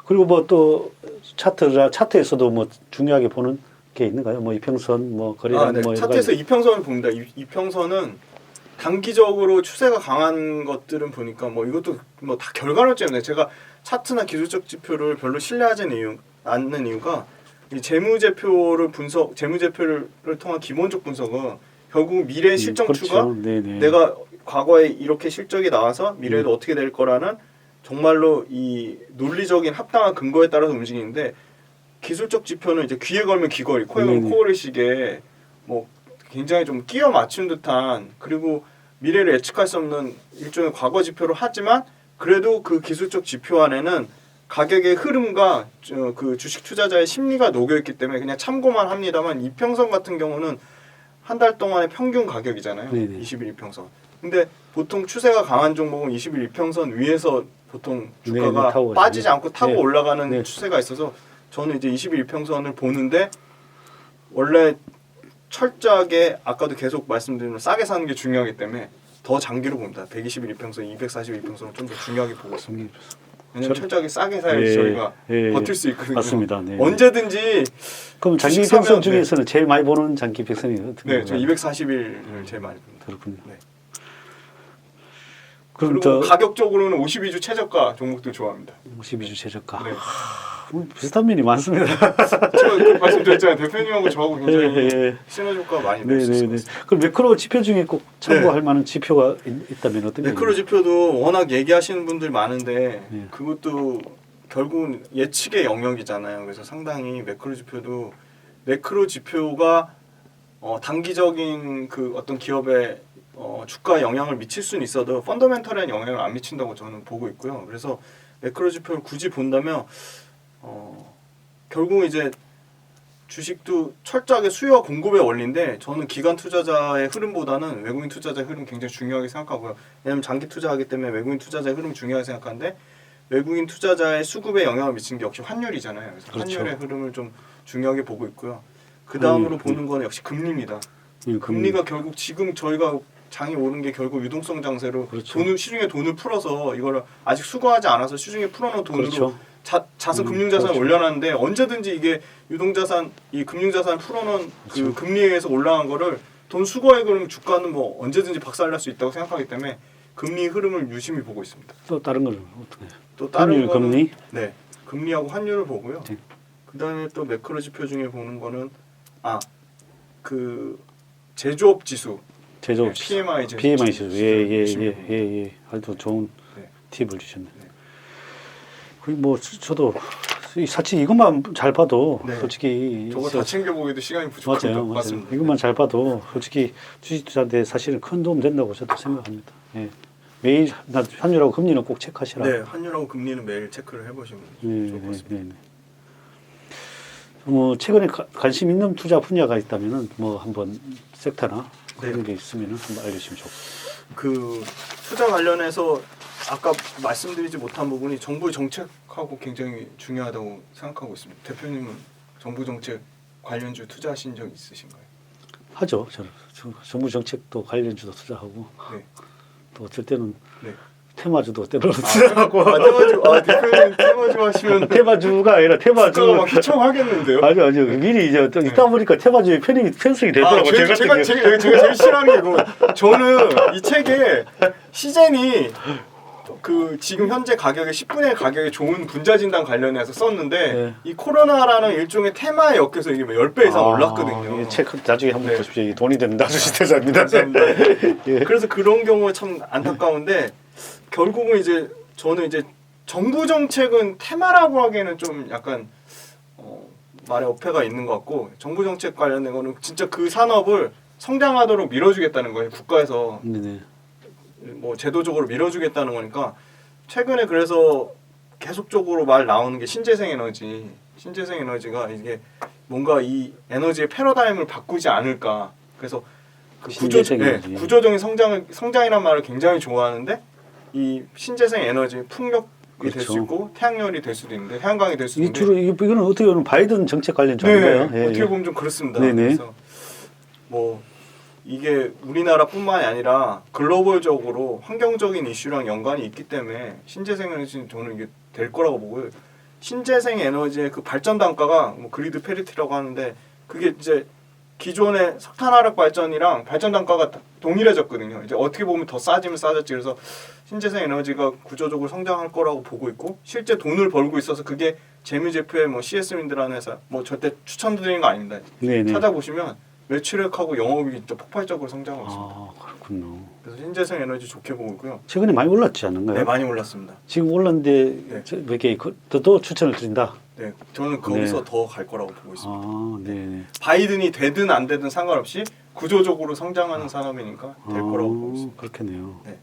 그리고 뭐 또 차트에서도 뭐 중요하게 보는 게 있는가요? 뭐 이평선, 뭐 거래량, 네. 뭐 차트에서 이평선을 봅니다. 이평선은 단기적으로 추세가 강한 것들은 보니까 뭐 이것도 뭐 다 결과론점인데 제가 차트나 기술적 지표를 별로 신뢰하지 않는 이유가 이 재무제표를 통한 기본적 분석은 결국 미래 실적 그렇죠. 추가 네네. 내가 과거에 이렇게 실적이 나와서 미래에도 어떻게 될 거라는 정말로 이 논리적인 합당한 근거에 따라서 움직이는데 기술적 지표는 이제 귀에 걸면 귀걸이, 코에 걸면 코걸이식의 뭐 굉장히 좀 끼워 맞춘 듯한 그리고 미래를 예측할 수 없는 일종의 과거 지표를 하지만 그래도 그 기술적 지표 안에는 가격의 흐름과 그 주식 투자자의 심리가 녹여 있기 때문에 그냥 참고만 합니다만 이평선 같은 경우는 한 달 동안의 평균 가격이잖아요. 네네. 20일 이평선. 근데 보통 추세가 강한 종목은 20일 이평선 위에서 보통 주가가 네네, 빠지지 않고 타고 네. 올라가는 네. 추세가 있어서 저는 이제 20일 이평선을 보는데 원래 철저하게 아까도 계속 말씀드린 싸게 사는 게 중요하기 때문에 더 장기로 봅니다. 120일 이평선, 240일 이평선을 좀 더 중요하게 보고 있습니다. 왜냐면 철저하게 싸게 사야지 저희가 버틸 수 있거든요. 맞습니다. 네. 언제든지 그럼 장기 평선 중에서는 제일 많이 보는 장기 평선이 어떻게? 네, 저 240일을 제일 많이 봅니다. 그렇군요. 네. 그럼 그리고 가격적으로는 52주 최저가 종목들 좋아합니다. 52주 최저가. 네. 비슷한 면이 많습니다. 제가 그 말씀드렸잖아요. 대표님하고 저하고 굉장히 시너지 효과가 많이 날 수 있을 것 같습니다. 그럼 매크로 지표 중에 꼭 참고할 만한 지표가 있다면 어떤 게? 매크로 지표도 워낙 얘기하시는 분들 많은데 그것도 결국은 예측의 영역이잖아요. 그래서 상당히 매크로 지표가 단기적인 그 어떤 기업의 주가에 영향을 미칠 수는 있어도 펀더멘털한 영향을 안 미친다고 저는 보고 있고요. 그래서 매크로 지표를 굳이 본다면 결국 이제 주식도 철저하게 수요와 공급의 원리인데 저는 기관 투자자의 흐름보다는 외국인 투자자의 흐름 굉장히 중요하게 생각하고요. 왜냐하면 장기 투자하기 때문에 외국인 투자자의 흐름 중요하게 생각하는데 외국인 투자자의 수급에 영향을 미치는 게 역시 환율이잖아요. 그래서 그렇죠. 환율의 흐름을 좀 중요하게 보고 있고요. 그 다음으로 보는 거는 역시 금리입니다. 금리가 결국 지금 저희가 장이 오른 게 결국 유동성 장세로 그렇죠. 시중에 돈을 풀어서 이걸 아직 수거하지 않아서 시중에 풀어놓은 돈으로 그렇죠. 자산 금융자산을 그렇죠. 올려놨는데 언제든지 이게 유동자산 이 금융자산 풀어놓은 그렇죠. 그 금리에 의해서 올라간 거를 돈 수거해 그러면 주가는 뭐 언제든지 박살날 수 있다고 생각하기 때문에 금리 흐름을 유심히 보고 있습니다. 또 다른 걸 어떻게? 또 다른 환율, 거는, 금리? 네, 금리하고 환율을 보고요. 네. 그다음에 또 매크로 지표 중에 보는 거는 그 제조업 지수. 제조업 지수. PMI 지수. 예예예. 아주 좋은 팁을 주셨네. 그리고 뭐 저도 사실 이것만 잘 봐도 솔직히 저거 다 챙겨보기도 시간이 부족합니다. 맞아요. 이것만 잘 봐도 솔직히 주식 투자인데 사실은 큰 도움 된다고 저도 생각합니다. 예. 매일 환율하고 금리는 꼭 체크하시라. 네, 환율하고 금리는 매일 체크를 해보시면 좋을 것 같습니다. 뭐 최근에 관심 있는 투자 분야가 있다면은 뭐 한번 섹터나 그런 게 있으면은 한번 알려주시면 좋겠습니다. 그 투자 관련해서 아까 말씀드리지 못한 부분이 정부 정책하고 굉장히 중요하다고 생각하고 있습니다. 대표님은 정부 정책 관련주 투자하신 적 있으신가요? 하죠. 저는 정부 정책도 관련주도 투자하고 또 어쩔 때는 테마주도 때로는 투자하고. 대표님 테마주 하시면 테마주가 아니라 테마주. 막 휘청하겠는데요? 아주 미리 이제 있다 보니까 테마주에 편성이 되더라고요. 제가 제일 싫어하는 게 이거. 저는 이 책에 시젠이 그 지금 현재 가격의 10분의 1 가격의 좋은 분자진단 관련해서 썼는데 이 코로나라는 일종의 테마에 엮여서 이게 10배 이상 올랐거든요. 이 책 나중에 한번 보십시오. 이 돈이 되는 나주시 대사입니다. 그래서 그런 경우가 참 안타까운데 결국은 이제 저는 이제 정부 정책은 테마라고 하기에는 좀 약간 말에 어폐가 있는 것 같고 정부 정책 관련된 거는 진짜 그 산업을 성장하도록 밀어주겠다는 거예요. 국가에서. 뭐 제도적으로 밀어주겠다는 거니까 최근에 그래서 계속적으로 말 나오는 게 신재생 에너지가 이게 뭔가 이 에너지의 패러다임을 바꾸지 않을까. 그래서 그 구조적인 성장이란 말을 굉장히 좋아하는데 이 신재생 에너지 풍력이 될 수 있고 태양열이 될 수도 있는데 태양광이 될 수도 있는데 이거는 어떻게 보면 바이든 정책 관련주 아닌가요? 어떻게 보면 좀 그렇습니다. 그래서 뭐 이게 우리나라뿐만이 아니라 글로벌적으로 환경적인 이슈랑 연관이 있기 때문에 신재생 에너지는 저는 이게 될 거라고 보고요. 신재생 에너지의 그 발전 단가가 뭐 그리드 페리티라고 하는데 그게 이제 기존의 석탄화력 발전이랑 발전 단가가 동일해졌거든요. 이제 어떻게 보면 더 싸지면 싸졌지. 그래서 신재생 에너지가 구조적으로 성장할 거라고 보고 있고 실제 돈을 벌고 있어서 그게 재무제표에 뭐 CS윈드라는 회사 뭐 절대 추천드리는 거 아닙니다. 네네. 찾아보시면 매출액하고 영업이 진짜 폭발적으로 성장하고 있습니다. 아 그렇군요. 그래서 신재생 에너지 좋게 보고 있고요. 최근에 많이 올랐지 않은가요? 네, 많이 올랐습니다. 지금 올랐는데 네. 몇 개 또 추천을 드린다. 네, 저는 거기서 네. 더 갈 거라고 보고 있습니다. 아, 네. 바이든이 되든 안 되든 상관없이 구조적으로 성장하는 산업이니까 될 거라고 보고 있습니다. 그렇겠네요. 네.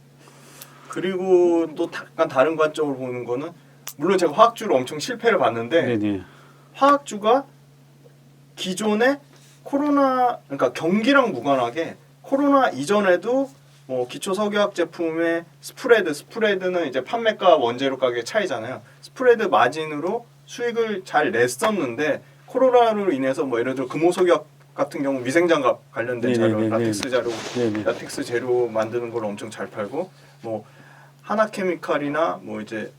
그리고 또 약간 다른 관점으로 보는 거는 물론 제가 화학주를 엄청 실패를 봤는데 네네. 화학주가 기존에 코로나 그러니까 경기랑 무관하게 코로나 이전에도 뭐 기초 석유화학 제품의 스프레드는 이제 판매가 원재료 가격 차이잖아요. 스프레드 마진으로 수익을 잘 냈었는데 코로나로 인해서 뭐 예를 들어 금호석유화학 같은 경우 위생장갑 관련된 자료, 라텍스 재료 만드는 걸 엄청 잘 팔고 뭐 하나케미칼이나 뭐 이제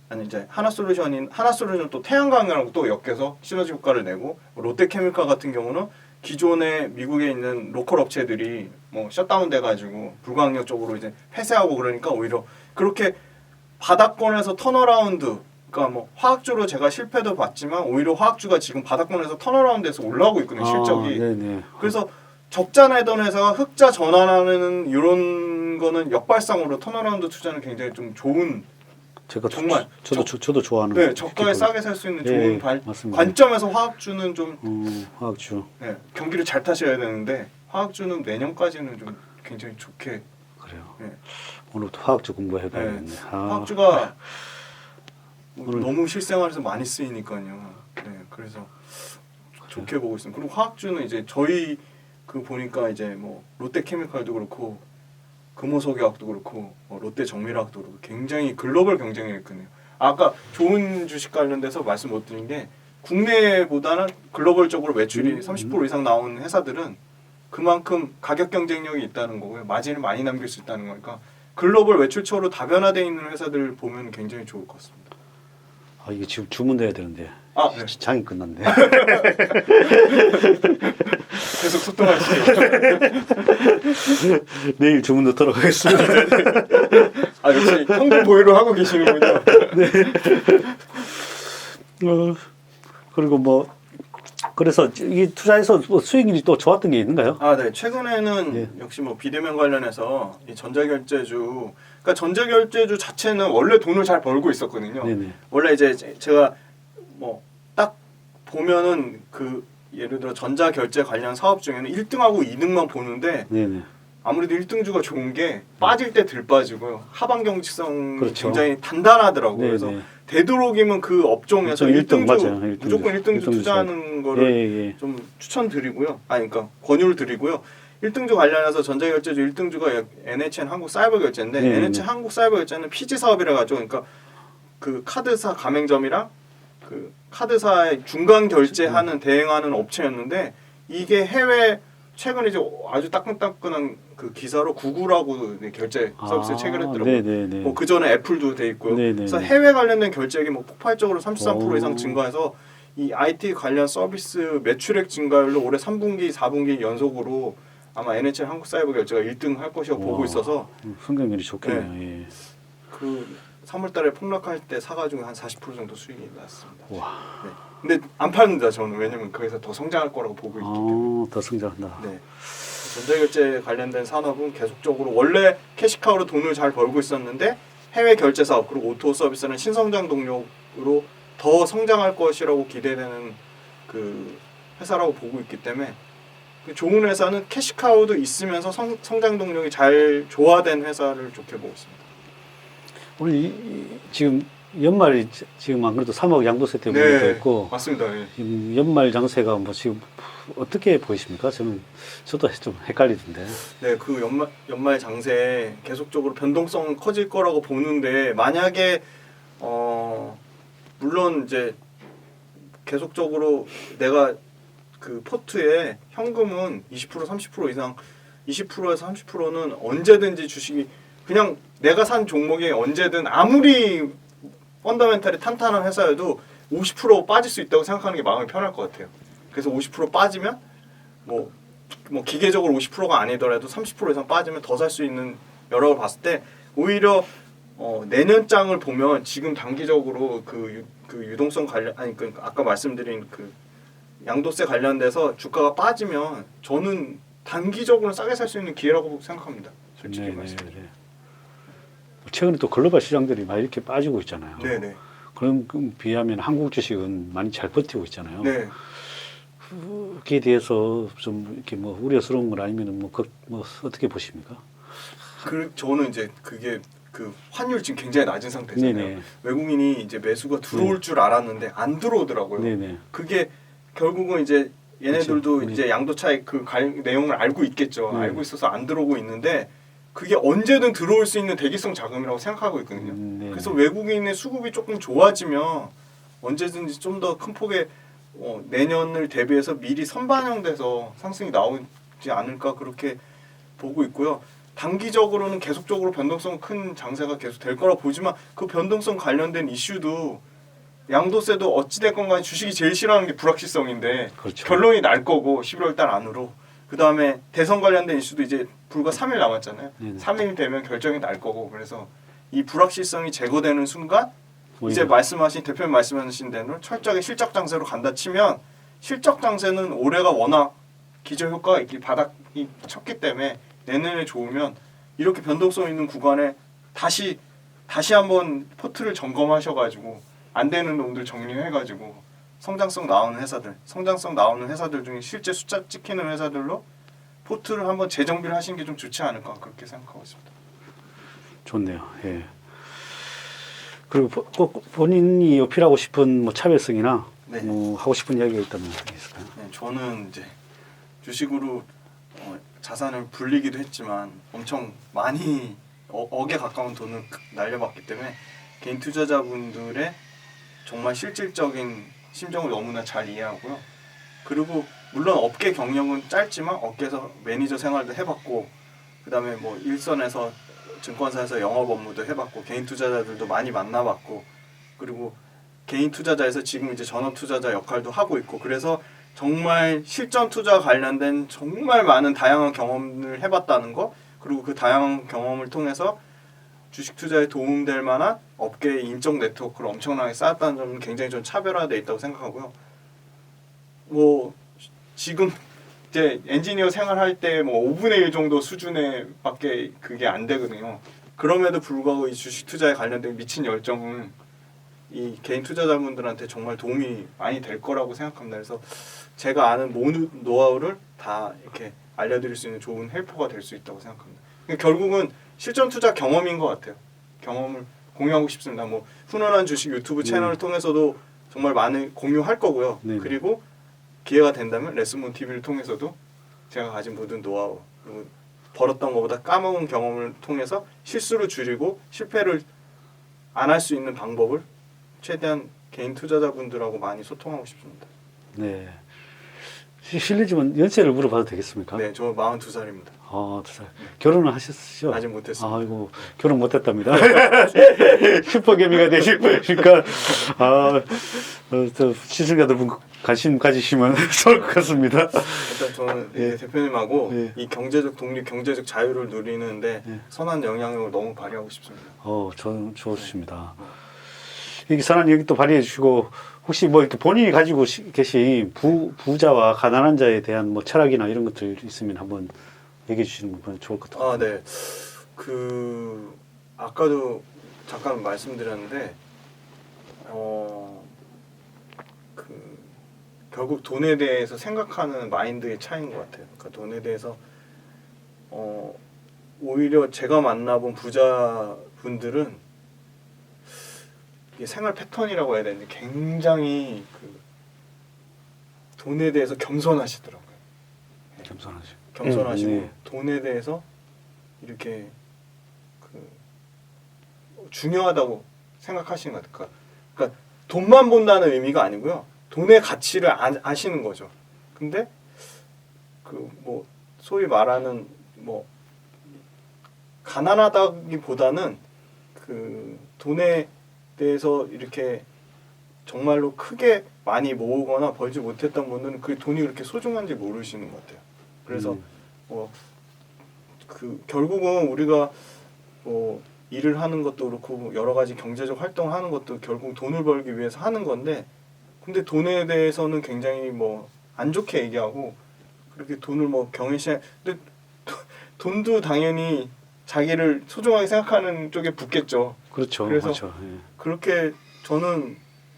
하나솔루션 또 태양광이랑 또 엮여서 시너지 효과를 내고 롯데케미칼 같은 경우는 기존에 미국에 있는 로컬 업체들이 뭐 셧다운 돼가지고 불광력 쪽으로 이제 폐쇄하고 그러니까 오히려 그렇게 바닥권에서 턴어라운드 그러니까 뭐 화학주로 제가 실패도 봤지만 오히려 화학주가 지금 바닥권에서 턴어라운드에서 올라오고 있거든요 실적이. 네네. 그래서 적자 내던 회사가 흑자 전환하는 이런 거는 역발상으로 턴어라운드 투자는 굉장히 좀 좋은 제가 정말 저도 좋아하는. 네 저가에 싸게 살 수 있는 좋은 관점에서 화학주는 좀 화학주. 네, 경기를 잘 타셔야 되는데 화학주는 내년까지는 좀 굉장히 좋게. 그래요. 네. 오늘부터 화학주 공부해봐야겠네. 네. 화학주가 너무 실생활에서 많이 쓰이니까요. 네, 그래서 좋게 보고 있습니다. 그리고 화학주는 이제 저희 그 보니까 이제 뭐 롯데케미칼도 그렇고 금호석유화학도 그렇고 롯데정밀화학도 그렇고 굉장히 글로벌 경쟁력이 있거든요. 아까 좋은 주식 관련돼서 말씀 못 드린 게 국내보다는 글로벌적으로 매출이 30% 이상 나오는 회사들은 그만큼 가격 경쟁력이 있다는 거고요. 마진을 많이 남길 수 있다는 거니까 글로벌 매출처로 다변화되어 있는 회사들 보면 굉장히 좋을 것 같습니다. 아 이게 지금 주문해야 되는데. 아, 네. 장이 끝났네. 계속 소통하시죠. 내일 주문 넣도록 하겠습니다. 아 역시 현금 보유로 하고 계시는군요. 네. 그리고 뭐 그래서 이 투자해서 뭐 수익률이 또 좋았던 게 있는가요? 아, 네. 최근에는 예. 역시 뭐 비대면 관련해서 이 전자결제주, 그러니까 전자결제주 자체는 원래 돈을 잘 벌고 있었거든요. 네네. 원래 이제 제가 뭐 딱 보면은 그 예를 들어 전자결제 관련 사업 중에는 1등하고 2등만 보는데 네네. 아무래도 1등주가 좋은 게 빠질 때 덜 빠지고요. 하방 경직성이 그렇죠. 굉장히 단단하더라고요. 네네. 그래서 되도록이면 그 업종에서 1등 1등주 맞아요. 1등주. 무조건 1등주 1등주 투자하는 거를 예. 좀 추천드리고요. 그러니까 권유를 드리고요. 1등주 관련해서 전자결제주 1등주가 NHN 한국사이버결제인데 네네. NHN 한국사이버결제는 피지 사업이라 가지고 그러니까 그 카드사 가맹점이랑 그 카드사의 중간 결제하는 대행하는 업체였는데 이게 해외 최근에 이제 아주 따끈따끈한 그 기사로 구글하고 결제 서비스 체결했더라고요. 네네네. 뭐 그 전에 애플도 돼 있고요. 네네네. 그래서 해외 관련된 결제액이 뭐 폭발적으로 33% 이상 오. 증가해서 이 IT 관련 서비스 매출액 증가율로 올해 3분기, 4분기 연속으로 아마 NHN 한국사이버결제가 1등 할 것이라고 보고 있어서 성장률이 좋겠네요. 예. 그 3월달에 폭락할 때 사가지고 한 40% 정도 수익이 났습니다. 와. 네. 근데 안 파는다 저는 왜냐면 거기서 더 성장할 거라고 보고 있기 때문에. 더 성장한다. 네. 전자결제 관련된 산업은 계속적으로 원래 캐시카우로 돈을 잘 벌고 있었는데 해외 결제 사업 그리고 오토 서비스는 신성장 동력으로 더 성장할 것이라고 기대되는 그 회사라고 보고 있기 때문에 좋은 회사는 캐시카우도 있으면서 성장 동력이 잘 조화된 회사를 좋게 보고 있습니다. 오늘 지금 연말이 지금 안 그래도 3억 양도세 때문에 또 있고 맞습니다. 네. 지금 연말 장세가 뭐 지금 어떻게 보이십니까? 저도 좀 헷갈리던데. 네, 그 연말 장세 계속적으로 변동성 커질 거라고 보는데 만약에 물론 이제 계속적으로 내가 그 포트에 현금은 20% 30% 이상 20%에서 30%는 언제든지 주식이 그냥 내가 산 종목이 언제든 아무리 펀더멘탈이 탄탄한 회사여도 50% 빠질 수 있다고 생각하는 게 마음이 편할 것 같아요. 그래서 50% 빠지면 뭐 기계적으로 50%가 아니더라도 30% 이상 빠지면 더 살 수 있는 여력을 봤을 때 오히려 내년 장을 보면 지금 단기적으로 그 유동성 관련 그 아까 말씀드린 그 양도세 관련돼서 주가가 빠지면 저는 단기적으로 싸게 살 수 있는 기회라고 생각합니다. 솔직히 말씀드리면. 최근에 또 글로벌 시장들이 많이 이렇게 빠지고 있잖아요. 네네. 그런 비하면 한국 주식은 많이 잘 버티고 있잖아요. 네. 거기에 대해서 좀 이렇게 뭐 우려스러운 건 아니면 뭐 어떻게 보십니까? 저는 이제 그게 그 환율 지금 굉장히 낮은 상태잖아요. 네네. 외국인이 이제 매수가 들어올 줄 알았는데 안 들어오더라고요. 네네. 그게 결국은 이제 얘네들도 그렇죠. 이제 양도 차익 내용을 알고 있겠죠. 네. 알고 있어서 안 들어오고 있는데 그게 언제든 들어올 수 있는 대기성 자금이라고 생각하고 있거든요. 네. 그래서 외국인의 수급이 조금 좋아지면 언제든지 좀 더 큰 폭의 내년을 대비해서 미리 선반영돼서 상승이 나오지 않을까 그렇게 보고 있고요. 단기적으로는 계속적으로 변동성 큰 장세가 계속 될 거라 보지만 그 변동성 관련된 이슈도 양도세도 어찌됐건 간에 주식이 제일 싫어하는 게 불확실성인데 그렇죠. 결론이 날 거고 11월 달 안으로 그 다음에 대선 관련된 이슈도 이제 불과 3일 남았잖아요. 네네. 3일 되면 결정이 날 거고 그래서 이 불확실성이 제거되는 순간 이제 오히려. 대표님 말씀하신 대로 철저하게 실적 장세로 간다 치면 실적 장세는 올해가 워낙 기저 효과가 있기 바닥이 쳤기 때문에 내년에 좋으면 이렇게 변동성 있는 구간에 다시 한번 포트를 점검하셔가지고 안 되는 놈들 정리해가지고 성장성 나오는 회사들 중에 실제 숫자 찍히는 회사들로 포트를 한번 재정비를 하시는 게 좀 좋지 않을까 그렇게 생각하고 있습니다. 좋네요. 예. 그리고 꼭 본인이 어필하고 싶은 뭐 차별성이나 네. 뭐 하고 싶은 이야기가 있다면 있을까요? 네, 저는 이제 주식으로 자산을 불리기도 했지만 엄청 많이 억에 가까운 돈을 날려봤기 때문에 개인 투자자분들의 정말 실질적인 심정을 너무나 잘 이해하고요. 그리고 물론 업계 경력은 짧지만 업계에서 매니저 생활도 해봤고 그다음에 뭐 일선에서 증권사에서 영업 업무도 해봤고 개인 투자자들도 많이 만나봤고 그리고 개인 투자자에서 지금 이제 전업 투자자 역할도 하고 있고 그래서 정말 실전 투자 관련된 정말 많은 다양한 경험을 해봤다는 거 그리고 그 다양한 경험을 통해서 주식 투자에 도움될 만한 업계의 인적 네트워크를 엄청나게 쌓았다는 점은 굉장히 좀 차별화되어 있다고 생각하고요. 뭐 지금 이제 엔지니어 생활할 때 뭐 5분의 1 정도 수준에 밖에 그게 안 되거든요. 그럼에도 불구하고 이 주식 투자에 관련된 미친 열정은 이 개인 투자자분들한테 정말 도움이 많이 될 거라고 생각합니다. 그래서 제가 아는 모든 노하우를 다 이렇게 알려드릴 수 있는 좋은 헬퍼가 될 수 있다고 생각합니다. 그러니까 결국은 실전 투자 경험인 것 같아요. 경험을 공유하고 싶습니다. 뭐 훈훈한 주식 유튜브 채널을 통해서도 정말 많이 공유할 거고요. 네. 그리고 기회가 된다면 레슨몬 TV를 통해서도 제가 가진 모든 노하우 그리고 벌었던 것보다 까먹은 경험을 통해서 실수를 줄이고 실패를 안 할 수 있는 방법을 최대한 개인 투자자분들하고 많이 소통하고 싶습니다. 네. 실례지만 연세를 물어봐도 되겠습니까? 네, 저 42살입니다. 아, 2살. 결혼을 하셨죠? 아직 못했습니다. 아이고, 결혼 못했답니다. 슈퍼개미가 되시니까, 시청자들 관심 가지시면 좋을 것 같습니다. 일단 저는 예. 대표님하고 예. 이 경제적 독립, 경제적 자유를 누리는데 예. 선한 영향력을 너무 발휘하고 싶습니다. 저는 좋습니다. 이게 선한 여기 또 발휘해 주시고, 혹시 뭐 이렇게 본인이 가지고 계신 부자와 가난한 자에 대한 뭐 철학이나 이런 것들 있으면 한번 얘기해 주시는 건 좋을 것 같아요. 네. 아까도 잠깐 말씀드렸는데, 결국 돈에 대해서 생각하는 마인드의 차이인 것 같아요. 그러니까 돈에 대해서 오히려 제가 만나본 부자분들은 이게 생활 패턴이라고 해야 되는데 굉장히 돈에 대해서 겸손하시더라고요. 겸손하시고 네. 돈에 대해서 이렇게 중요하다고 생각하시는 것 같아요. 그러니까 돈만 본다는 의미가 아니고요. 돈의 가치를 아시는 거죠. 근데 뭐 소위 말하는 뭐 가난하다기보다는 돈에 대해서 이렇게 정말로 크게 많이 모으거나 벌지 못했던 분들은 그 돈이 그렇게 소중한지 모르시는 것 같아요. 그래서 그 결국은 우리가 뭐 일을 하는 것도 그렇고 여러 가지 경제적 활동을 하는 것도 결국 돈을 벌기 위해서 하는 건데, 근데 돈에 대해서는 굉장히 뭐 안 좋게 얘기하고 그렇게 돈을 뭐 경외시, 근데 돈도 당연히 자기를 소중하게 생각하는 쪽에 붙겠죠. 그렇죠. 그래서 그렇죠. 예. 그렇게 저는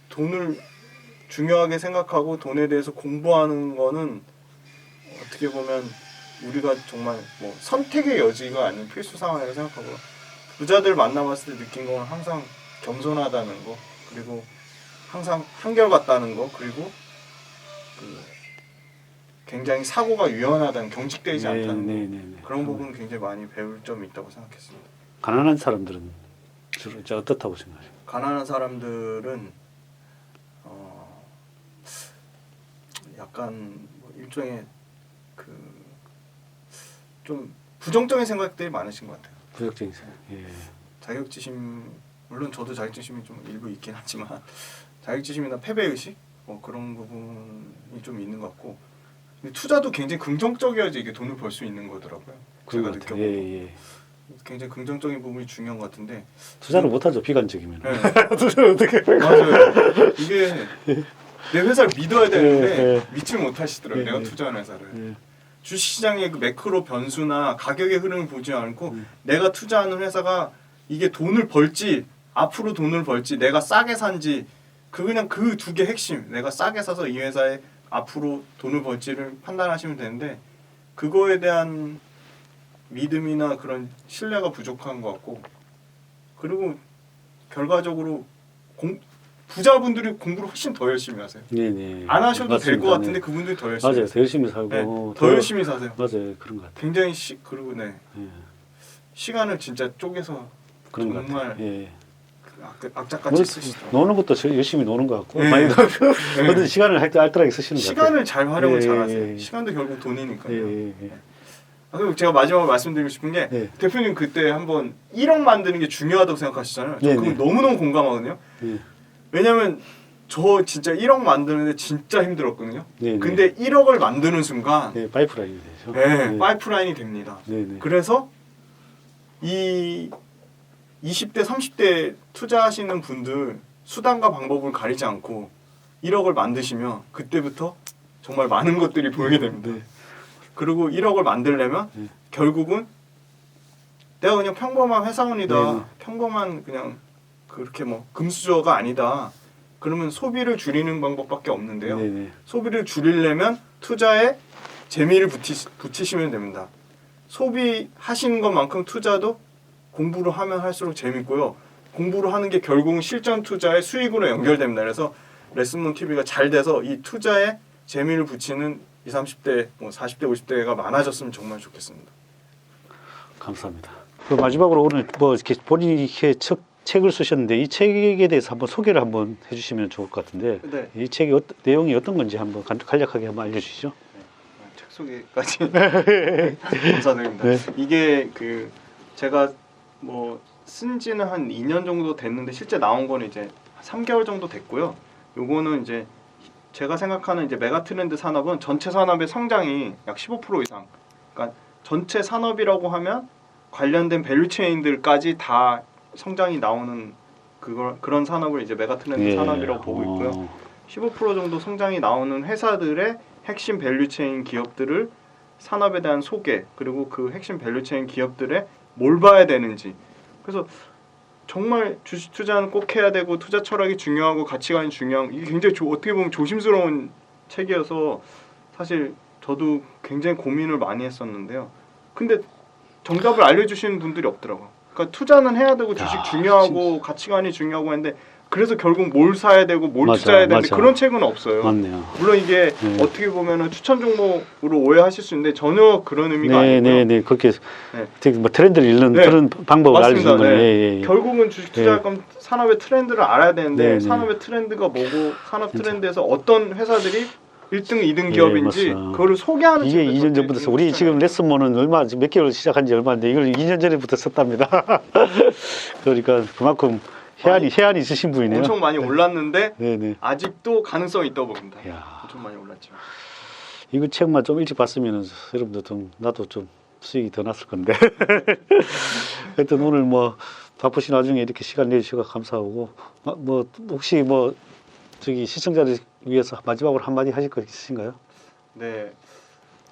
돈을 중요하게 생각하고 돈에 대해서 공부하는 거는 어떻게 보면 우리가 정말 뭐 선택의 여지가 아닌 필수 상황이라고 생각하고, 부자들 만나봤을 때 느낀 건 항상 겸손하다는 거, 그리고 항상 한결같다는 거, 그리고 그 굉장히 사고가 유연하다는, 경직되지 않다는 거, 그런 부분은 굉장히 많이 배울 점이 있다고 생각했습니다. 가난한 사람들은 주로 이제 어떻다고 생각하세요? 가난한 사람들은 약간 뭐 일종의 그 좀 부정적인 생각들이 많으신 것 같아요. 부정적인 생각. 예. 자격지심, 물론 저도 자격지심이 좀 일부 있긴 하지만 자격지심이나 패배의식 뭐 그런 부분이 좀 있는 것 같고, 근데 투자도 굉장히 긍정적이어야지 이게 돈을 벌 수 있는 거더라고요. 제가 느껴보고 예. 굉장히 긍정적인 부분이 중요한 것 같은데, 투자를 못하죠, 비관적이면. 네. 투자를 어떻게 맞아요. 이게 내 회사를 믿어야 되는데 예. 믿질 못하시더라고요. 예. 내가 투자한 회사를. 예. 주식시장의 그 매크로 변수나 가격의 흐름을 보지 않고 내가 투자하는 회사가 이게 돈을 벌지, 앞으로 돈을 벌지, 내가 싸게 산지, 그냥 그 두 개 핵심, 내가 싸게 사서 이 회사에 앞으로 돈을 벌지를 판단하시면 되는데, 그거에 대한 믿음이나 그런 신뢰가 부족한 것 같고, 그리고 결과적으로 부자분들이 공부를 훨씬 더 열심히 하세요. 네네. 안 하셔도 될 것 맞습니다. 같은데 그분들이 더 열심히 맞아요. 하세요. 더 열심히 살고 네, 더 열심히 사세요. 맞아요. 그런 것 같아요. 굉장히 그리고 네, 예. 시간을 진짜 쪼개서 그런 것 정말 같아요. 예. 악착같이 쓰시더라고요. 노는 것도 열심히 노는 것 같고 예. 많이 예. 그런데 시간을 알뜰하게 쓰시는 것 같아요. 시간을 잘 활용을 예, 잘하세요. 예, 예. 시간도 결국 돈이니까요. 예. 그리고 제가 마지막으로 말씀드리고 싶은 게, 예. 대표님 그때 한번 1억 만드는 게 중요하다고 생각하시잖아요. 저 네, 그건 네. 너무너무 공감하거든요. 예. 왜냐면 저 진짜 1억 만드는데 진짜 힘들었거든요. 네, 근데 1억을 만드는 순간 예. 파이프라인이 되죠. 네, 파이프라인이 됩니다. 네네. 그래서 이 20대, 30대 투자하시는 분들 수단과 방법을 가리지 않고 1억을 만드시면 그때부터 정말 많은 것들이 보이게 됩니다. 네. 그리고 1억을 만들려면 네. 결국은 내가 그냥 평범한 회사원이다, 네. 평범한 그냥 그렇게 뭐 금수저가 아니다, 그러면 소비를 줄이는 방법밖에 없는데요. 네네. 소비를 줄이려면 투자에 재미를 붙이시면 됩니다. 소비하시는 것만큼 투자도 공부를 하면 할수록 재밌고요. 공부를 하는 게 결국은 실전 투자의 수익으로 연결됩니다. 그래서 레슨몬 TV가 잘 돼서 이 투자에 재미를 붙이는 20, 30대, 뭐 40대, 50대가 많아졌으면 정말 좋겠습니다. 감사합니다. 그 마지막으로 오늘 뭐 이렇게 본인이 이렇게 책을 쓰셨는데 이 책에 대해서 한번 소개를 한번 해주시면 좋을 것 같은데 네. 이 책이 내용이 어떤 건지 한번 간략하게 한번 알려주시죠. 책 소개까지 감사드립니다. 네. 이게 그 제가 뭐 쓴지는 한 2년 정도 됐는데 실제 나온 거는 이제 3개월 정도 됐고요. 요거는 이제 제가 생각하는 이제 메가 트렌드 산업은 전체 산업의 성장이 약 15% 이상. 그러니까 전체 산업이라고 하면 관련된 밸류 체인들까지 다 성장이 나오는 그런 산업을 이제 메가 트렌드 산업이라고 보고 있고요. 15% 정도 성장이 나오는 회사들의 핵심 밸류 체인 기업들을 산업에 대한 소개, 그리고 그 핵심 밸류 체인 기업들의 뭘 봐야 되는지. 그래서 정말 주식 투자는 꼭 해야 되고 투자 철학이 중요하고 가치관이 중요한, 이게 굉장히 어떻게 보면 조심스러운 책이어서 사실 저도 굉장히 고민을 많이 했었는데요. 근데 정답을 알려주시는 분들이 없더라고요. 그러니까 투자는 해야 되고 주식 중요하고 가치관이 중요하고 했는데, 그래서 결국 뭘 사야 되고 뭘 맞아, 투자해야 되는데 맞아. 그런 책은 없어요. 맞네요. 물론 이게 어떻게 보면은 추천 종목으로 오해하실 수 있는데 전혀 그런 의미가 아니고요. 네네네. 그렇게 네. 되게 뭐 트렌드를 읽는 네. 그런 방법을 맞습니다. 알려주는 거예요. 네. 예, 예. 결국은 주식 투자할 네. 거면 산업의 트렌드를 알아야 되는데 네, 네. 산업의 트렌드가 뭐고 산업 트렌드에서 어떤 회사들이 1등, 2등 네, 기업인지 맞습니다. 그거를 소개하는 이게 책을 2년 전부터 우리 지금 레슨모는 몇 개월 시작한 지 얼마인데 이걸 2년 전부터 썼답니다. 그러니까 그만큼 해안이 있으신 분이네요. 엄청 많이 올랐는데 네네. 아직도 가능성이 있다고 봅니다. 이야. 엄청 많이 올랐죠. 이거 책만 좀 일찍 봤으면 여러분들 좀 나도 좀 수익이 더 났을 건데. 하여튼 오늘 뭐 바쁘신 와중에 이렇게 시간 내주셔서 감사하고 뭐 혹시 뭐 저기 시청자들 위해서 마지막으로 한마디 하실 거 있으신가요? 네,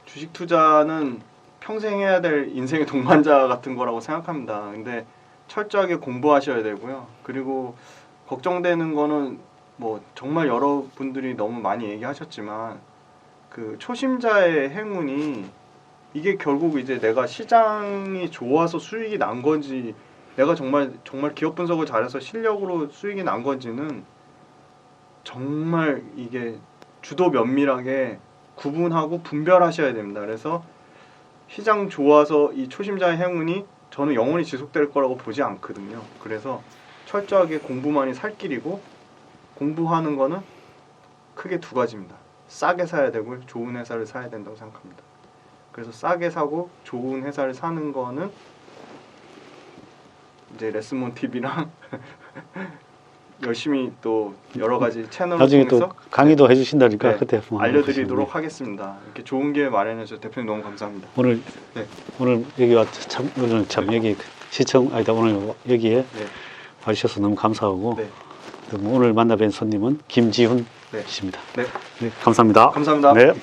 주식 투자는 평생 해야 될 인생의 동반자 같은 거라고 생각합니다. 근데 철저하게 공부하셔야 되고요. 그리고 걱정되는 거는 뭐 정말 여러분들이 너무 많이 얘기하셨지만 그 초심자의 행운이 이게 결국 이제 내가 시장이 좋아서 수익이 난 건지 내가 정말 기업 분석을 잘해서 실력으로 수익이 난 건지는 정말 이게 주도 면밀하게 구분하고 분별하셔야 됩니다. 그래서 시장 좋아서 이 초심자의 행운이 저는 영원히 지속될 거라고 보지 않거든요. 그래서 철저하게 공부만이 살 길이고 공부하는 거는 크게 두 가지입니다. 싸게 사야 되고 좋은 회사를 사야 된다고 생각합니다. 그래서 싸게 사고 좋은 회사를 사는 거는 이제 레슨몬 TV랑 열심히 또 여러 가지 채널을 나중에 통해서 또 강의도 해주신다니까 네, 그때 한번 알려드리도록 하겠습니다. 이렇게 좋은 기회 마련해 주셔서 대표님 너무 감사합니다. 오늘 네. 오늘 여기 오늘 참 여기 오늘 여기에 네. 와주셔서 너무 감사하고 네. 오늘 만나뵌 손님은 김지훈 네. 씨입니다. 네. 네, 감사합니다. 감사합니다. 네.